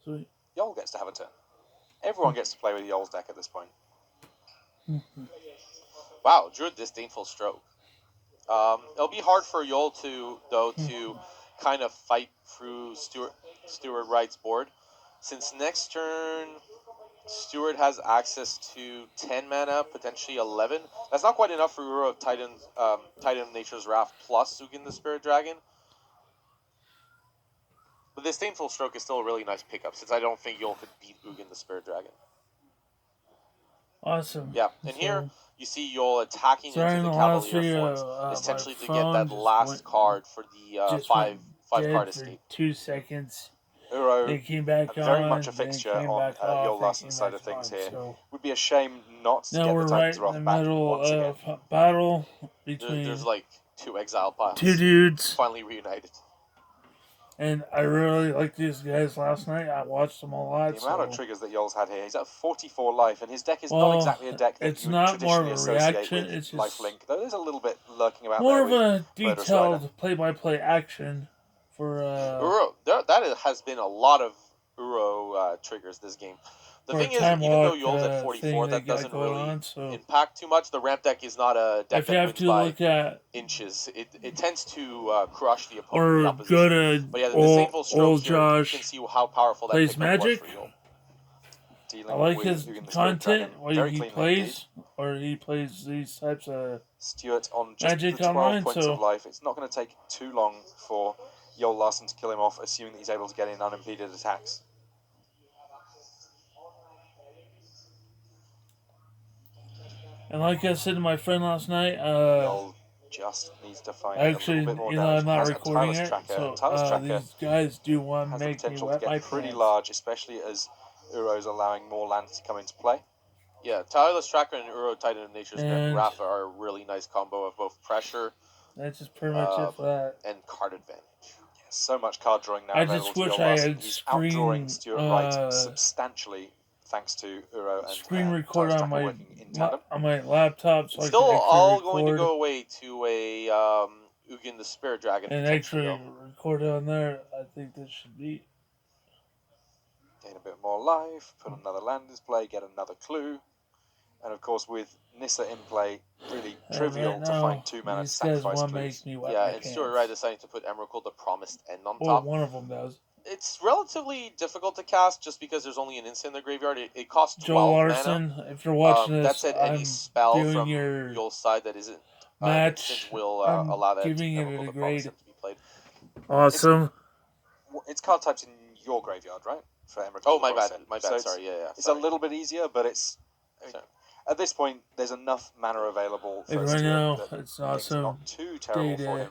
Sweet. Yol gets to have a turn. Everyone gets to play with Yol's deck at this point. Wow, drew a disdainful stroke. It'll be hard for Yol to kind of fight through Stewart Wright's board, since next turn Stewart has access to 10 mana, potentially 11. That's not quite enough for Uro of Titan of Nature's Wrath plus Ugin the Spirit Dragon. But this Disdainful Stroke is still a really nice pickup, since I don't think Yol could beat Ugin the Spirit Dragon. Awesome. Yeah, and so, here you see Yol attacking into the Cavalier forms, essentially to get that last card for the five card escape. 2 seconds. Uro, They came back very on, much a fixture on Yol Larsen's side of things here. So would be a shame not to now get we're the right Titan's in Wrath the back middle once again. of battle between There's like 2 exile piles. 2 dudes. Finally reunited. And I really liked these guys last night. I watched them a lot. The amount of triggers that Yol's had here, he's at 44 life, and his deck is not Well, exactly a deck that it's you would not more traditionally of a associate reaction, with it's just lifelink, though there's a little bit lurking about more there of with a Murderous Rider. detailed play-by-play action for Uro, has been a lot of Uro triggers this game. The for thing a is, time even though walk, Yol's at thing 44, they that got doesn't going really on, so impact too much. The ramp deck is not a deck if you that have wins to by look at inches. It tends to crush the or the opposition. go to But yeah, the old, Disdainful Stroke old here, you Josh can see how powerful that plays pickup Magic. was for Yol. Dealing I like with his Ugin the Spirit content, Dragon. what Very he clean plays, or he plays these types of Stewart on just Magic the 12 online, points so of life. It's not going to take too long for Yol Larsen to kill him off, assuming that he's able to get in unimpeded attacks. and like I said to my friend last night, Yol just needs to find a actually, little bit more you know, damage. I'm not Has a recording Tireless it, Tracker. so Tireless Tracker these guys do want to has the make me potential to wet get my pretty pants. large, especially as Uro's allowing more lands to come into play. Yeah, Tireless Tracker and Uro Titan of Nature's And Wrath are a really nice combo of both pressure that's just pretty much it for that. and card advantage. So much card drawing now I available just to wish Yol I Larsen. had He's outdrawing screen, Stewart Wright substantially thanks to Uro and screen record Tireless on Tracker my working in tandem. on my laptop, so It's I still can actually all record going to go away to a Ugin the Spirit Dragon and potentially. actually record on there. I think this should be. Gain a bit more life, put another land in play, get another clue. And of course, with Nissa in play, really trivial right to now, find 2 mana to these guys sacrifice want to clues. make me wet Yeah, my and pants. Stewart Wright deciding to put Emrakul the Promised End on Well, top. one of them does. It's relatively difficult to cast just because there's only an instant in the graveyard. It costs 12 Joe mana. Larson, if you're watching That this, said, any I'm spell doing from your Yol's side that isn't match. instant will I'm allow that giving it Emrakul a the Promised grade. End to be played. Awesome. It's card types in your graveyard, right? For Emrakul. Oh, my bad. So Sorry, yeah. It's a little bit easier, but it's... At this point, there's enough mana available for Right Stewart now, that it's things awesome. not too terrible for him.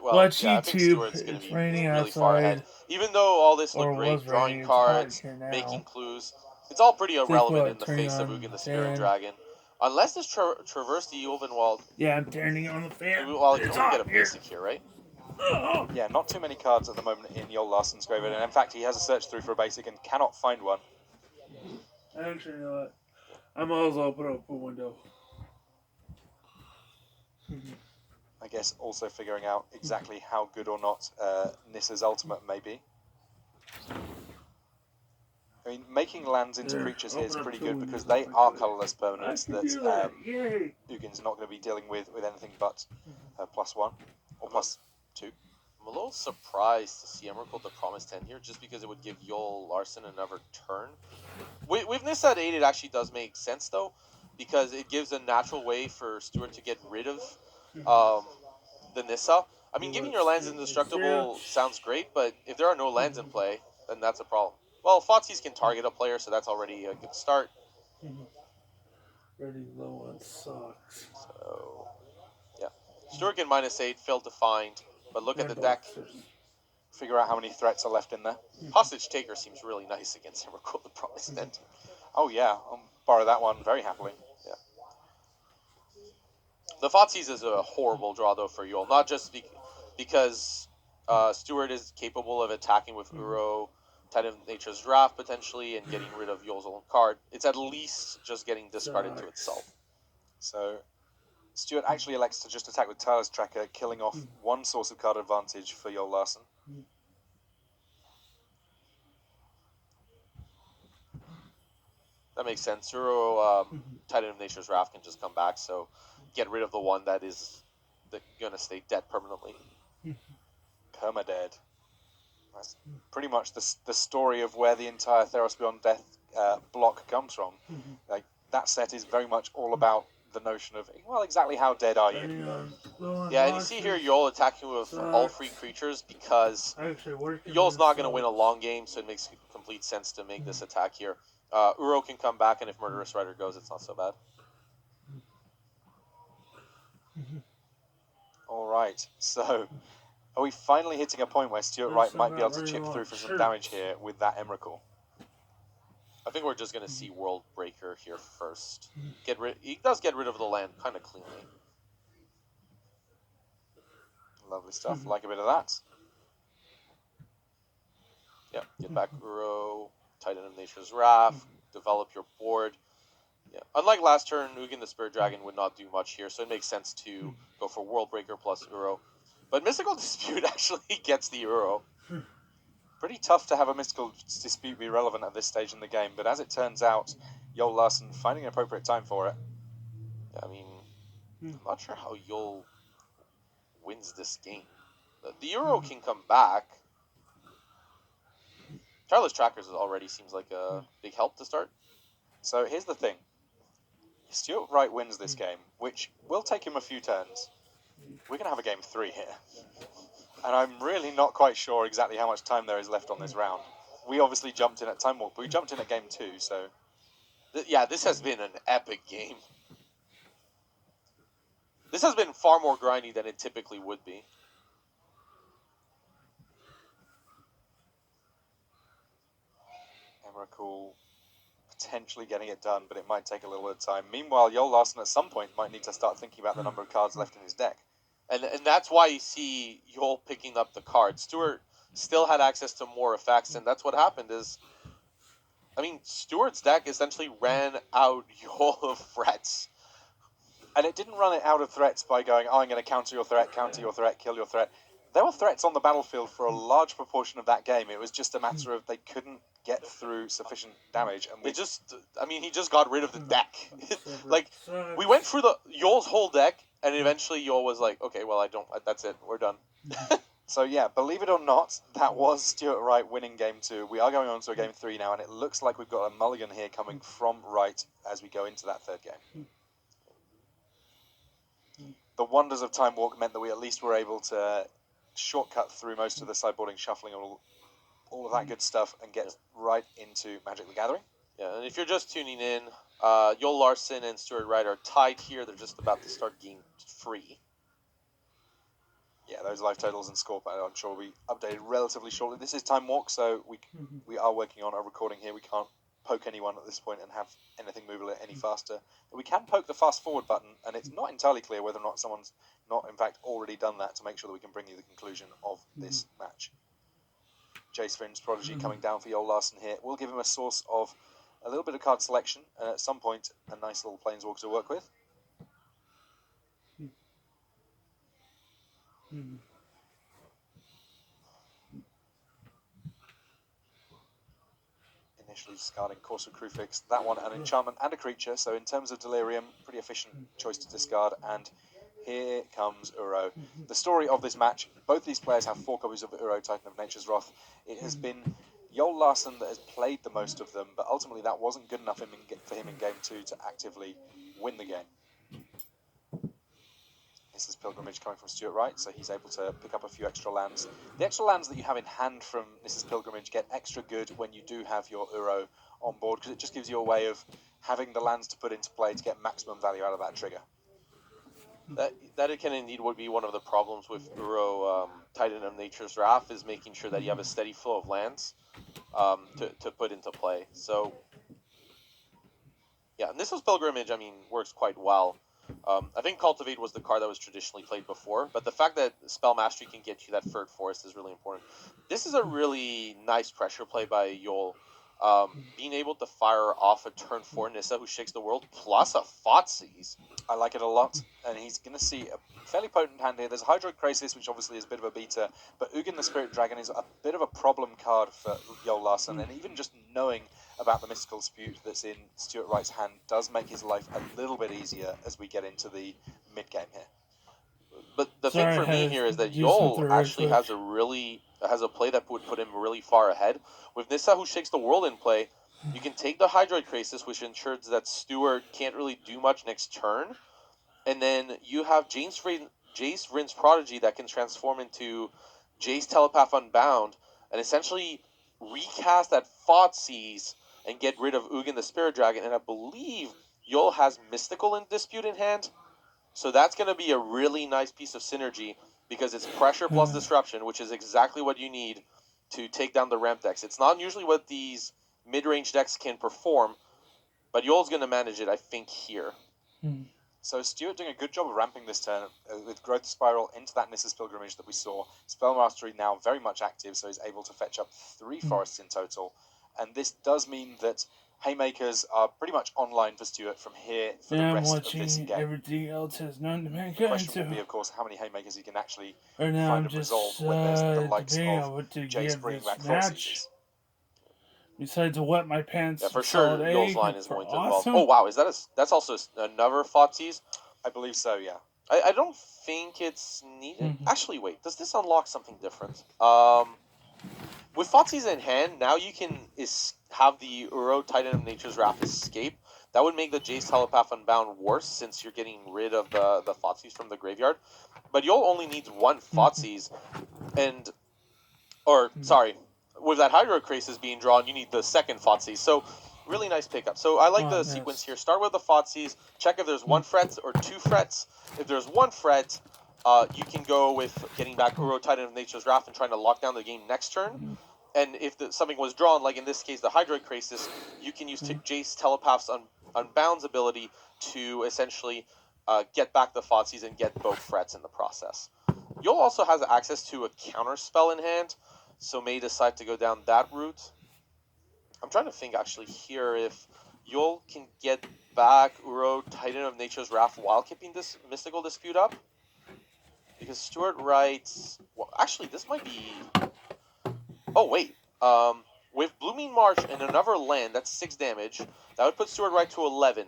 Watch I think YouTube. Stewart's going to It's be raining really far ahead. outside. Even though all this Or looked great, was drawing raining, it's hot cards, here now. making clues, it's all pretty irrelevant what, in the turning face of on Ugin the the Spirit fan? Dragon. Unless it's traverse the Ulvenwald, Yeah, I'm turning on the fan. well, you It's can only get hot a here. basic here, right? Yeah, not too many cards at the moment in Yol Larsen's graveyard, and in fact, he has a search through for a basic and cannot find one. Actually, you know what? I might as well open up a window. I guess also figuring out exactly how good or not Nissa's ultimate may be. I mean, making lands into creatures here is pretty good because they are colourless permanents that Ugin's not going to be dealing with anything but +1 or +2. I'm a little surprised to see Emrakul the Promised End here, just because it would give Yol Larsen another turn. With Nissa at 8, it actually does make sense, though, because it gives a natural way for Stewart to get rid of the Nissa. I mean, giving your lands indestructible sounds great, but if there are no lands in play, then that's a problem. Well, Thoughtseize can target a player, so that's already a good start. Ready low on socks. So, yeah. Stewart can -8, failed to find, but look at the deck. Figure out how many threats are left in there. Hostage Taker seems really nice against Emrakul the Promised End. Oh yeah, I'll borrow that one very happily. Yeah. The Thoughtseize is a horrible draw, though, for Yol. Not just because Stewart is capable of attacking with Uro, Titan of Nature's Wrath, potentially, and getting rid of Yol's own card. It's at least just getting discarded to itself. So, Stewart actually elects to just attack with Tireless Tracker, killing off one source of card advantage for Yol Larsen. That makes sense. Uro, Titan of Nature's Wrath can just come back, so get rid of the one that is going to stay dead permanently. Permadead. That's pretty much the story of where the entire Theros Beyond Death block comes from. Like, that set is very much all about the notion of, well, exactly how dead are you? Yeah, and you see here Yol attacking with all 3 creatures because Yol's not going to win a long game, so it makes complete sense to make this attack here. Uro can come back, and if Murderous Rider goes, it's not so bad. Alright, so are we finally hitting a point where Stuart Wright might be able to chip through for some damage here with that Emrakul? I think we're just going to see World Breaker here first. He does get rid of the land kind of cleanly. Lovely stuff, like a bit of that. Yeah, get back Uro, Titan of Nature's Wrath, develop your board. Yeah, unlike last turn, Ugin the Spirit Dragon would not do much here, so it makes sense to go for World Breaker plus Uro. But Mystical Dispute actually gets the Uro. Pretty tough to have a Mystical Dispute be relevant at this stage in the game, but as it turns out, Yol Larsen finding an appropriate time for it. Yeah, I mean, I'm not sure how Yol wins this game. The Uro can come back. Tireless Trackers already seems like a big help to start. So here's the thing. Stuart Wright wins this game, which will take him a few turns. We're going to have a game 3 here. And I'm really not quite sure exactly how much time there is left on this round. We obviously jumped in at Time Walk, but we jumped in at game 2, so... Yeah, this has been an epic game. This has been far more grindy than it typically would be. Emrakul potentially getting it done, but it might take a little bit of time. Meanwhile, Yol Larsen at some point might need to start thinking about the number of cards left in his deck. And that's why you see Yol picking up the cards. Stuart still had access to more effects, and that's what happened is... I mean, Stuart's deck essentially ran out Yol of threats. And it didn't run it out of threats by going, oh, I'm going to counter your threat, kill your threat. There were threats on the battlefield for a large proportion of that game. It was just a matter of they couldn't get through sufficient damage. And he just got rid of the deck. Like, we went through Yol's whole deck, and eventually Yol was like, okay, well, that's it, we're done. So yeah, believe it or not, that was Stuart Wright winning game 2. We are going on to a game 3 now, and it looks like we've got a mulligan here coming from Wright as we go into that third game. The wonders of Time Walk meant that we at least were able to shortcut through most of the sideboarding, shuffling, and all of that good stuff, and get right into Magic the Gathering. Yeah, and if you're just tuning in, Yol Larsen and Stuart Wright are tied here. They're just about to start game 3. Yeah, those life totals and score, I'm sure will be updated relatively shortly. This is Time Walk, so we are working on a recording here. We can't poke anyone at this point and have anything move any faster. But we can poke the fast forward button, and it's not entirely clear whether or not someone's not, in fact, already done that to make sure that we can bring you the conclusion of this match. Jace Vryn's Prodigy coming down for Yol Larsen here. We'll give him a source of a little bit of card selection, and at some point, a nice little Planeswalker to work with. Initially discarding Corsair Crucifix, that one an enchantment and a creature, so in terms of Delirium, pretty efficient choice to discard, and here comes Uro. The story of this match, both these players have 4 copies of Uro, Titan of Nature's Wrath. It has been Yol Larsen that has played the most of them, but ultimately that wasn't good enough for him in game 2 to actively win the game. This is Pilgrimage coming from Stuart Wright, so he's able to pick up a few extra lands. The extra lands that you have in hand from Mrs. Pilgrimage get extra good when you do have your Uro on board, because it just gives you a way of having the lands to put into play to get maximum value out of that trigger. That it can indeed would be one of the problems with Uro Titan of Nature's Wrath, is making sure that you have a steady flow of lands to put into play. So, yeah, and this was Pilgrimage, I mean, works quite well. I think Cultivate was the card that was traditionally played before, but the fact that Spell Mastery can get you that third forest is really important. This is a really nice pressure play by Yol. Being able to fire off a turn 4 Nissa who shakes the world plus a Thoughtseize. I like it a lot, and he's going to see a fairly potent hand here. There's Hydroid Krasis, which obviously is a bit of a beater, but Ugin the Spirit Dragon is a bit of a problem card for Yol Larsen, and even just knowing about the mystical dispute that's in Stuart Wright's hand does make his life a little bit easier as we get into the mid-game here. But the Sorry, thing for I me had here to is that do something Yol real actually quick. has a play that would put him really far ahead. With Nissa, who shakes the world in play, you can take the Hydroid Krasis, which ensures that Stuart can't really do much next turn. And then you have Jace Vryn's Prodigy that can transform into Jace Telepath Unbound and essentially recast that Thoughtseize and get rid of Ugin the Spirit Dragon. And I believe Yol has Mystical in Dispute in hand. So that's going to be a really nice piece of synergy because it's pressure plus disruption, which is exactly what you need to take down the ramp decks. It's not usually what these mid-range decks can perform, but Yol's going to manage it, I think, here. So Stuart doing a good job of ramping this turn with Growth Spiral into that Nissa's Pilgrimage that we saw. Spell Mastery now very much active, so he's able to fetch up 3 forests in total. And this does mean that Haymakers are pretty much online for Stuart from here for the rest of this watching game. everything else has known to The mankind. question will be, of course, how many Haymakers he can actually Right now, find I'm and resolve just when there's the likes debating of on what to Jace give bringing this back match. Thoughtseizes. Besides to wet my pants, Yeah, for sure, solid Yol's A line is for going to awesome. involve... Oh, wow, that's also another Thoughtseize? I believe so, yeah. I don't think it's needed. Actually, wait, does this unlock something different? With Thoughtseize in hand, now you can have the Uro Titan of Nature's Wrath escape. That would make the Jace Telepath Unbound worse since you're getting rid of the Thoughtseize from the graveyard. But Yol only needs one Thoughtseize, sorry, with that Hydro Krasis being drawn, you need the second Thoughtseize. So, really nice pickup. So, I like the sequence here. Start with the Thoughtseize, check if there's 1 fret or 2 frets. If there's 1 fret, you can go with getting back Uro Titan of Nature's Wrath and trying to lock down the game next turn. And if something was drawn, like in this case the Hydroid Krasis, you can use Jace Telepath's Unbound's ability to essentially get back the Thoughtseize and get both frets in the process. Yol also has access to a counter spell in hand, so may decide to go down that route. I'm trying to think actually here if Yol can get back Uro Titan of Nature's Wrath while keeping this Mystical Dispute up. Because Stuart writes... Well, actually, this might be... Oh, wait. With Blooming Marsh and another land, that's 6 damage. That would put Stuart Wright to 11.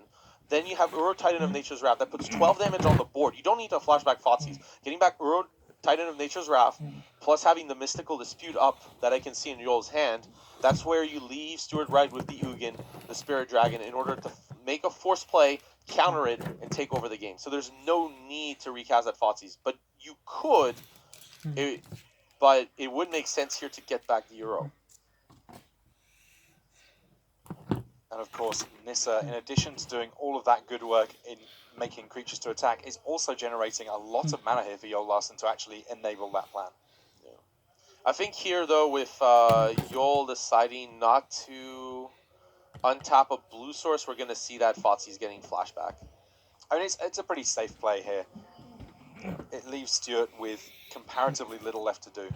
Then you have Uro Titan of Nature's Wrath. That puts 12 damage on the board. You don't need to flashback Thoughtseize. Getting back Uro Titan of Nature's Wrath, plus having the Mystical Dispute up that I can see in Yol's hand, that's where you leave Stuart Wright with the Ugin, the Spirit Dragon, in order to make a force play, counter it, and take over the game. So there's no need to recast that Thoughtseize. But you could, but it would make sense here to get back the Uro. And of course, Nissa, in addition to doing all of that good work in making creatures to attack, is also generating a lot of mana here for Yol Larsen to actually enable that plan. Yeah. I think here, though, with Yol deciding not to untap a blue source, we're going to see that Thoughtseize getting flashback. I mean, it's a pretty safe play here. It leaves Stuart with comparatively little left to do.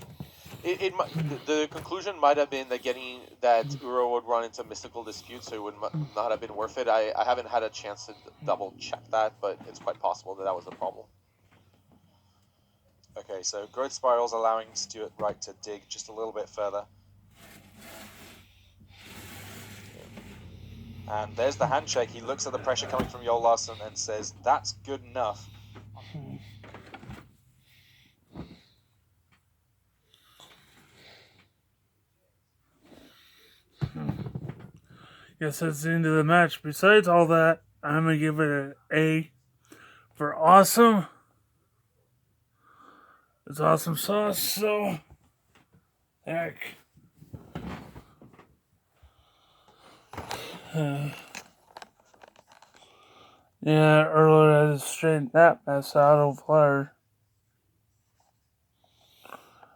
The conclusion might have been that getting that Uro would run into Mystical Dispute, so it would not have been worth it. I haven't had a chance to double check that, but it's quite possible that was the problem. Okay, so Growth Spiral's allowing Stuart Wright to dig just a little bit further. And there's the handshake. He looks at the pressure coming from Yol Larsen and says, that's good enough. Guess that's the end of the match. Besides all that, I'm going to give it an A for awesome. It's awesome sauce, so heck. Yeah, earlier I had to straighten that mess out of flyer.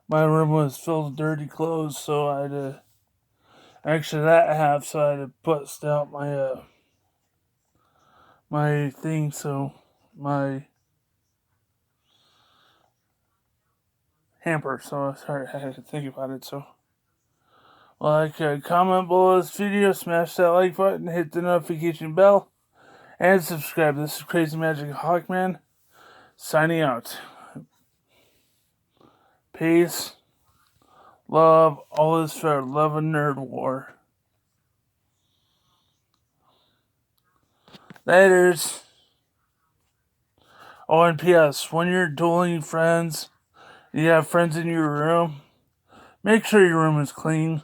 My room was filled with dirty clothes, so I had to... Actually, that half, so I had to bust out my, my thing, so my hamper, so I had to think about it, so. Like, comment below this video, smash that like button, hit the notification bell, and subscribe. This is Crazy Magic Hawkman, signing out. Peace, love, all is fair, love and nerd war. Laters. Oh, and P.S. When you're dueling friends, you have friends in your room, make sure your room is clean.